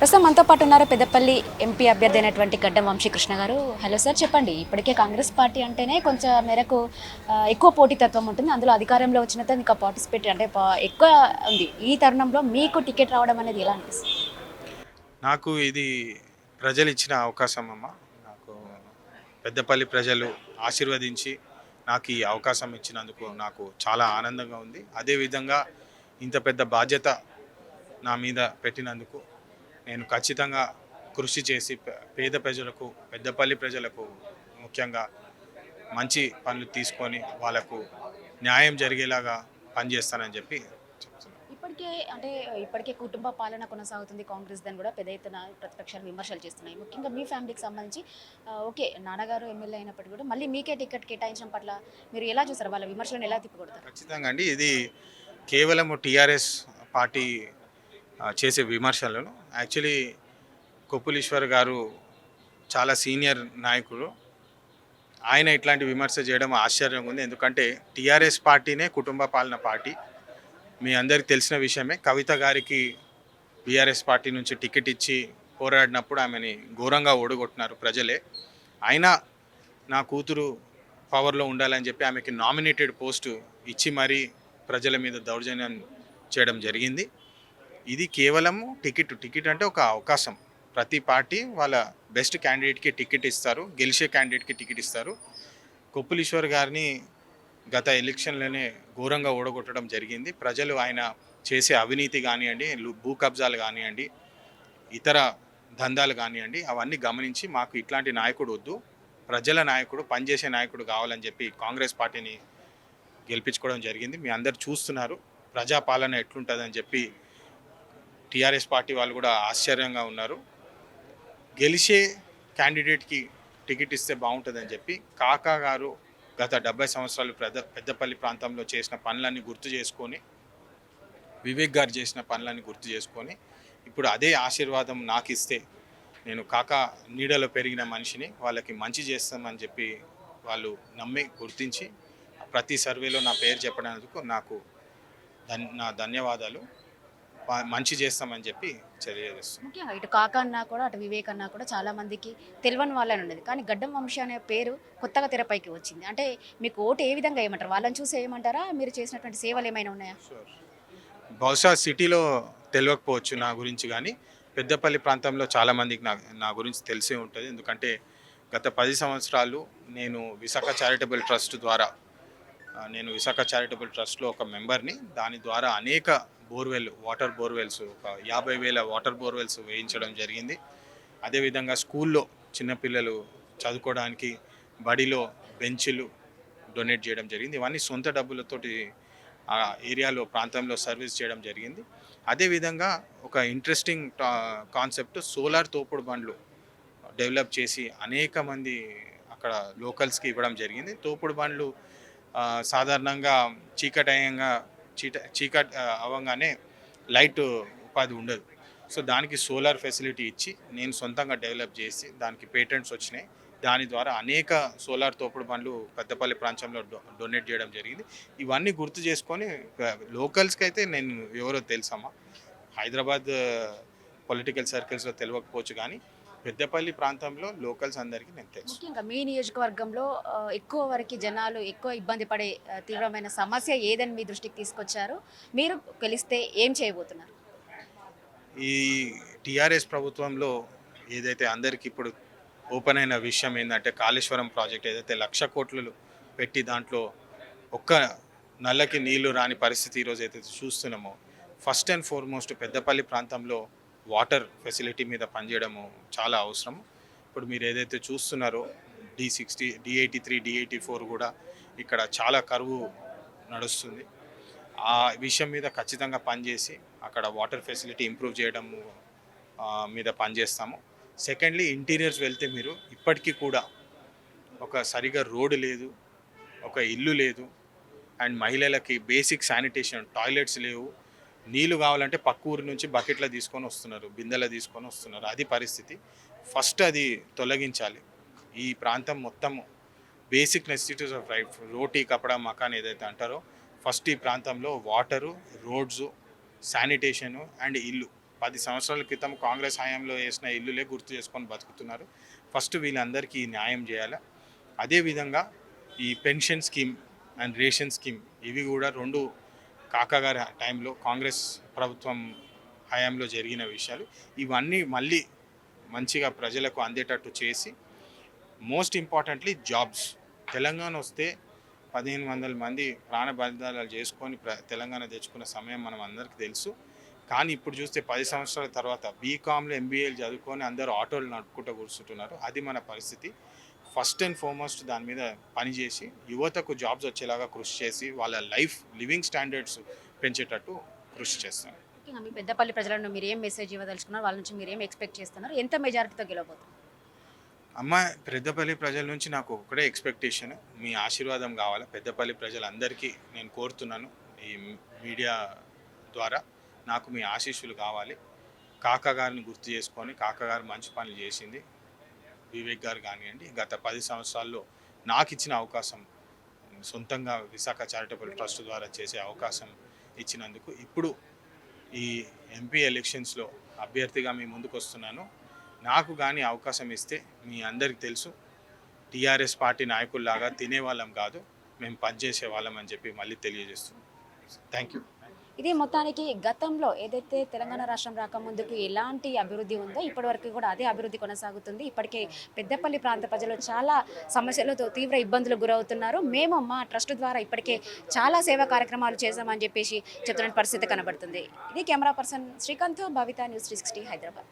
ప్రస్తుతం మనతో పాటు ఉన్నారు పెద్దపల్లి ఎంపీ అభ్యర్థి అయినటువంటి గడ్డం వంశీకృష్ణ గారు. హలో సార్, చెప్పండి. ఇప్పటికే కాంగ్రెస్ పార్టీ అంటేనే కొంచెం మేరకు ఎక్కువ పోటీతత్వం ఉంటుంది. అందులో అధికారంలో వచ్చిన తర్వాత ఇంకా పార్టిసిపేట్ అంటే ఎక్కువ ఉంది. ఈ తరుణంలో మీకు టికెట్ రావడం అనేది ఎలా అనిపిస్తుంది? నాకు ఇది ప్రజలు ఇచ్చిన అవకాశం అమ్మ. నాకు పెద్దపల్లి ప్రజలు ఆశీర్వదించి నాకు ఈ అవకాశం ఇచ్చినందుకు నాకు చాలా ఆనందంగా ఉంది. అదేవిధంగా ఇంత పెద్ద బాధ్యత నా మీద పెట్టినందుకు నేను ఖచ్చితంగా కృషి చేసి పేద ప్రజలకు, పెద్దపల్లి ప్రజలకు ముఖ్యంగా మంచి పనులు తీసుకొని వాళ్ళకు న్యాయం జరిగేలాగా పనిచేస్తానని చెప్పి చెప్తున్నాను. ఇప్పటికే కుటుంబ పాలన కొనసాగుతుంది కాంగ్రెస్. దాన్ని కూడా పెద్ద ఎత్తున ప్రతిపక్షాలు విమర్శలు చేస్తున్నాయి. ముఖ్యంగా మీ ఫ్యామిలీకి సంబంధించి ఓకే, నాన్నగారు ఎమ్మెల్యే అయినప్పటికీ కూడా మళ్ళీ మీకే టికెట్ కేటాయించడం పట్ల మీరు ఎలా చూస్తారు? వాళ్ళ విమర్శలను ఎలా తిప్పికొడతారు? ఖచ్చితంగా అండి. ఇది కేవలం టీఆర్ఎస్ పార్టీ చేసే విమర్శలను యాక్చువల్లీ కొప్పులీశ్వర్ గారు చాలా సీనియర్ నాయకుడు. ఆయన ఇట్లాంటి విమర్శ చేయడం ఆశ్చర్యంగా ఉంది. ఎందుకంటే టీఆర్ఎస్ పార్టీనే కుటుంబ పాలన పార్టీ. మీ అందరికీ తెలిసిన విషయమే. కవిత గారికి బీఆర్ఎస్ పార్టీ నుంచి టికెట్ ఇచ్చి పోరాడినప్పుడు ఆమెని ఘోరంగా ఓడగొట్టినారు ప్రజలే. అయినా నా కూతురు పవర్లో ఉండాలని చెప్పి ఆమెకి నామినేటెడ్ పోస్టు ఇచ్చి మరీ ప్రజల మీద దౌర్జన్యం చేయడం జరిగింది. ఇది కేవలము టికెట్ అంటే ఒక అవకాశం. ప్రతి పార్టీ వాళ్ళ బెస్ట్ క్యాండిడేట్కి టికెట్ ఇస్తారు, గెలిచే క్యాండిడేట్కి టికెట్ ఇస్తారు. కొప్పులీశ్వర్ గారిని గత ఎలక్షన్లోనే ఘోరంగా ఓడగొట్టడం జరిగింది. ప్రజలు ఆయన చేసే అవినీతి కానివ్వండి, భూ కబ్జాలు కానివ్వండి, ఇతర దందాలు కానివ్వండి, అవన్నీ గమనించి మాకు ఇట్లాంటి నాయకుడు వద్దు, ప్రజల నాయకుడు, పనిచేసే నాయకుడు కావాలని చెప్పి కాంగ్రెస్ పార్టీని గెలిపించుకోవడం జరిగింది. మీ అందరు చూస్తున్నారు ప్రజాపాలన ఎట్లుంటుందని చెప్పి. టీఆర్ఎస్ పార్టీ వాళ్ళు కూడా ఆశ్చర్యంగా ఉన్నారు. గెలిచే క్యాండిడేట్కి టికెట్ ఇస్తే బాగుంటుందని చెప్పి కాకా గారు గత 70 సంవత్సరాలు పెద్దపల్లి ప్రాంతంలో చేసిన పనులన్నీ గుర్తు చేసుకొని, వివేక్ గారు చేసిన పనులన్నీ గుర్తు చేసుకొని ఇప్పుడు అదే ఆశీర్వాదం నాకు ఇస్తే, నేను కాకా నీడలో పెరిగిన మనిషిని, వాళ్ళకి మంచి చేస్తామని చెప్పి వాళ్ళు నమ్మి గుర్తించి ప్రతి సర్వేలో నా పేరు చెప్పడానికి నాకు నా ధన్యవాదాలు. మంచి చేస్తామని చెప్పి తెలియజేస్తాం. ముఖ్యంగా ఇటు కాక అన్నా కూడా అటు వివేక్ అన్నా కూడా చాలా మందికి తెలియని వాళ్ళని ఉండేది. కానీ గడ్డం వంశీ అనే పేరు కొత్తగా తెరపైకి వచ్చింది. అంటే మీకు ఓటు ఏ విధంగా ఏమంటారు? వాళ్ళని చూసి ఏమంటారా? మీరు చేసినటువంటి సేవలు ఏమైనా ఉన్నాయా? బహుశా సిటీలో తెలియకపోవచ్చు నా గురించి, కానీ పెద్దపల్లి ప్రాంతంలో చాలామందికి నా గురించి తెలిసే ఉంటుంది. ఎందుకంటే గత 10 సంవత్సరాలు నేను విశాఖ చారిటబుల్ ట్రస్ట్ ద్వారా నేను విశాఖ చారిటబుల్ ట్రస్ట్లో ఒక మెంబర్ని. దాని ద్వారా అనేక వాటర్ బోర్వెల్స్, ఒక 50,000 వాటర్ బోర్వెల్స్ వేయించడం జరిగింది. అదేవిధంగా స్కూల్లో చిన్నపిల్లలు చదువుకోవడానికి బడిలో బెంచ్లు డొనేట్ చేయడం జరిగింది. ఇవన్నీ సొంత డబ్బులతోటి ఆ ఏరియాలో ప్రాంతంలో సర్వీస్ చేయడం జరిగింది. అదేవిధంగా ఒక ఇంట్రెస్టింగ్ కాన్సెప్ట్, సోలార్ తోపుడు బండ్లు డెవలప్ చేసి అనేక మంది అక్కడ లోకల్స్కి ఇవ్వడం జరిగింది. తోపుడు బండ్లు సాధారణంగా చీకటి అవ్వగానే లైట్ ఉపాధి ఉండదు. సో దానికి సోలార్ ఫెసిలిటీ ఇచ్చి నేను సొంతంగా డెవలప్ చేసి దానికి పేటెంట్స్ వచ్చినాయి. దాని ద్వారా అనేక సోలార్ తోపుడు బండ్లు పెద్దపల్లి ప్రాంతంలో డొనేట్ చేయడం జరిగింది. ఇవన్నీ గుర్తు చేసుకొని లోకల్స్కి అయితే నేను ఎవరో తెలుసమ్మా. హైదరాబాద్ పొలిటికల్ సర్కిల్స్లో తెలియకపోవచ్చు, కానీ పెద్దపల్లి ప్రాంతంలో లోకల్స్ అందరికీ నేను తెలుసు. ముఖ్యంగా మీ నియోజకవర్గంలో ఎక్కువ వరకు జనాలు ఎక్కువ ఇబ్బంది పడే తీవ్రమైన సమస్య ఏదని మీ దృష్టికి తీసుకొచ్చారు? మీరు గెలిస్తే ఏం చేయబోతున్నారు? ఈ టీఆర్ఎస్ ప్రభుత్వంలో ఏదైతే అందరికీ ఇప్పుడు ఓపెన్ అయిన విషయం ఏంటంటే, కాళేశ్వరం ప్రాజెక్ట్ ఏదైతే 1,00,000 కోట్లు పెట్టి దాంట్లో ఒక్క నల్లకి నీళ్లు రాని పరిస్థితి ఈరోజు అయితే చూస్తున్నామో, ఫస్ట్ అండ్ ఫార్మోస్ట్ పెద్దపల్లి ప్రాంతంలో వాటర్ ఫెసిలిటీ మీద పనిచేయడము చాలా అవసరం. ఇప్పుడు మీరు ఏదైతే చూస్తున్నారో D60, D83, D84 కూడా ఇక్కడ చాలా కరువు నడుస్తుంది. ఆ విషయం మీద ఖచ్చితంగా పనిచేసి అక్కడ వాటర్ ఫెసిలిటీ ఇంప్రూవ్ చేయడము మీద పనిచేస్తాము. సెకండ్లీ, ఇంటీరియర్స్ వెళ్తే మీరు ఇప్పటికీ కూడా ఒక సరిగా రోడ్డు లేదు, ఒక ఇల్లు లేదు, అండ్ మహిళలకి బేసిక్ శానిటేషన్ టాయిలెట్స్ లేవు. నీళ్ళు కావాలంటే పక్క ఊరి నుంచి బకెట్లో తీసుకొని వస్తున్నారు, బిందెలో తీసుకొని వస్తున్నారు. అది పరిస్థితి. ఫస్ట్ అది తొలగించాలి. ఈ ప్రాంతం మొత్తము బేసిక్ నెసెసిటీస్ ఆఫ్ లైఫ్, రోటీ, కపడా, మకాన్ ఏదైతే అంటారో, ఫస్ట్ ఈ ప్రాంతంలో వాటరు, రోడ్సు, శానిటేషను అండ్ ఇల్లు 10 సంవత్సరాల క్రితం కాంగ్రెస్ హయాంలో వేసిన ఇల్లులే గుర్తు చేసుకొని బతుకుతున్నారు. ఫస్ట్ వీళ్ళందరికీ న్యాయం చేయాలి. అదేవిధంగా ఈ pension scheme and ration scheme ఇవి కూడా 2 కాకా గారి టైంలో కాంగ్రెస్ ప్రభుత్వం హయాంలో జరిగిన విషయాలు. ఇవన్నీ మళ్ళీ మంచిగా ప్రజలకు అందేటట్టు చేసి మోస్ట్ ఇంపార్టెంట్లీ జాబ్స్. తెలంగాణ వస్తే 1500 మంది ప్రాణ బలిదానాలు చేసుకొని తెలంగాణ తెచ్చుకున్న సమయం మనం అందరికీ తెలుసు. కానీ ఇప్పుడు చూస్తే 10 సంవత్సరాల తర్వాత బీకామ్లో ఎంబీఏలు చదువుకొని అందరూ ఆటోలు నడుపుకుంటూ కూర్చుంటున్నారు. అది మన పరిస్థితి. ఫస్ట్ అండ్ ఫార్మోస్ట్ దాని మీద పనిచేసి యువతకు జాబ్స్ వచ్చేలాగా కృషి చేసి వాళ్ళ లివింగ్ స్టాండర్డ్స్ పెంచేటట్టు కృషి చేస్తాను. ముఖ్యంగా మీ పెద్దపల్లి ప్రజలను మీరు ఏం మెసేజ్ ఇవ్వదలుచుకున్నారు, వాళ్ళ నుంచి మీరు ఏం ఎక్స్పెక్ట్ చేస్తున్నారు, ఎంత మెజారిటీతో గెలవబోతున్నారు? అమ్మ, పెద్దపల్లి ప్రజల నుంచి నాకు ఒకటే ఎక్స్పెక్టేషన్, మీ ఆశీర్వాదం కావాలి. పెద్దపల్లి ప్రజలందరికీ నేను కోరుతున్నాను ఈ మీడియా ద్వారా, నాకు మీ ఆశీస్సులు కావాలి. కాకా గారిని గుర్తు చేసుకొని, కాకా గారు మంచి పనులు చేసింది, వివేక్ గారు కానివ్వండి, గత 10 సంవత్సరాల్లో నాకు ఇచ్చిన అవకాశం, సొంతంగా విశాఖ చారిటబుల్ ట్రస్ట్ ద్వారా చేసే అవకాశం ఇచ్చినందుకు ఇప్పుడు ఈ ఎంపీ ఎలక్షన్స్లో అభ్యర్థిగా మీ ముందుకు వస్తున్నాను. నాకు కానీ అవకాశం ఇస్తే మీ అందరికీ తెలుసు, టీఆర్ఎస్ పార్టీ నాయకుల్లాగా తినేవాళ్ళం కాదు, మేము పనిచేసే వాళ్ళం అని చెప్పి మళ్ళీ తెలియజేస్తున్నాం. Thank you. ఇది మొత్తానికి గతంలో ఏదైతే తెలంగాణ రాష్ట్రం రాకముందుకు ఎలాంటి అభివృద్ధి ఉందో ఇప్పటివరకు కూడా అదే అభివృద్ధి కొనసాగుతుంది. ఇప్పటికే పెద్దపల్లి ప్రాంత ప్రజలు చాలా సమస్యలతో తీవ్ర ఇబ్బందులకు గురవుతున్నారు. మేము మా ట్రస్ట్ ద్వారా ఇప్పటికే చాలా సేవా కార్యక్రమాలు చేశామని చెప్పేసి చెప్తున్న పరిస్థితి కనబడుతుంది. ఇది కెమెరా పర్సన్ శ్రీకాంత్, భవిత, న్యూస్ 360 హైదరాబాద్.